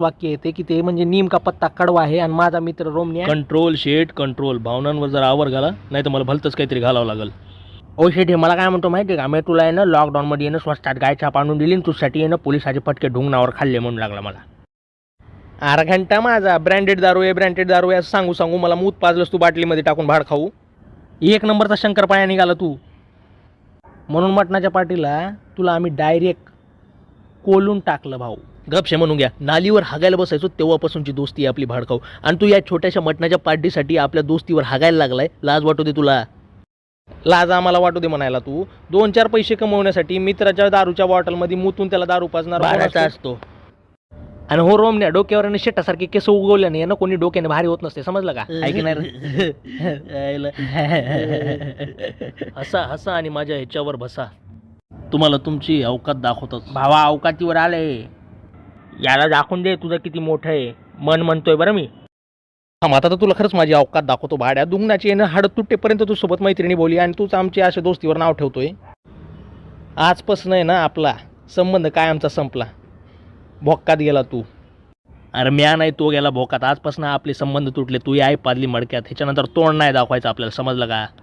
वाक्य येते की ते म्हणजे नीम का पत्ता कडवा आहे आणि माझा मित्र रोमनी कंट्रोल शेट कंट्रोल. भावनांवर जरा आवर घाला, नाही तर मला भलतंच काहीतरी घालावं लागेल. ओ शेठ हे मला काय म्हणतो माहिती आहे का, मी तुला आहे ना लॉकडाऊनमध्ये येणं स्वस्तात गाय छाप आणून दिली आणि तुझ्यासाठी येणं पोलिसाचे फटके ढुंगणावर खाल्ले म्हणून लागला मला. अरे घंटा माझा ब्रँडेड दारू आहे असं सांगू सांगू मला मूत पाजलंस तू बाटलीमध्ये टाकून भाड खाऊ. एक नंबरचा शंकरपाळ्या निघाला तू. म्हणून मटणाच्या पार्टीला तुला आम्ही डायरेक्ट कोलून टाकलं भाऊ. गपशे म्हणून घ्या. नालीवर हागायला बसायचो तेव्हापासूनची दोस्ती आहे आपली भाडखाऊ, आणि तू या छोट्याशा मटणाच्या पार्टीसाठी आपल्या दोस्तीवर हागायला लागलाय. लाज वाटू दे तुला. लाज आम्हाला वाटू दे म्हणायला तू. 2-4 पैसे कमवण्यासाठी मित्राच्या दारूच्या बॉटलमध्ये मुतून त्याला दारू पाजणार भाड्याचा असतो. आणि हो रोमण्या डोक्यावर शेटासारखे केस उगवल्याने ना कोणी डोक्याने भारी होत नसते, समजलं का? ऐकणार हसा हसा आणि माझ्या ह्याच्यावर बसा. तुम्हाला तुमची अवकात दाखवतात. भावा अवकातीवर आले. याला दाखवून दे तुझं किती मोठं आहे. मन म्हणतोय बरं मी. आता तर तुला खरंच माझी अवकात दाखवतो. भाड्या दुंगणाची येणं हाड तुटेपर्यंत तू सोबत मैत्रिणी बोली आणि तूच आमची अशा दोस्तीवर नाव ठेवतोय. आजपासून आहे ना आपला संबंध काय आमचा संपला. भोक्कात गेला तू. अरे म्या नाही तो गेला भोकात. आजपासून आपले संबंध तुटले. तू आई पादली मडक्यात. ह्याच्यानंतर तोंड नाही दाखवायचं आपल्याला, समजलं का?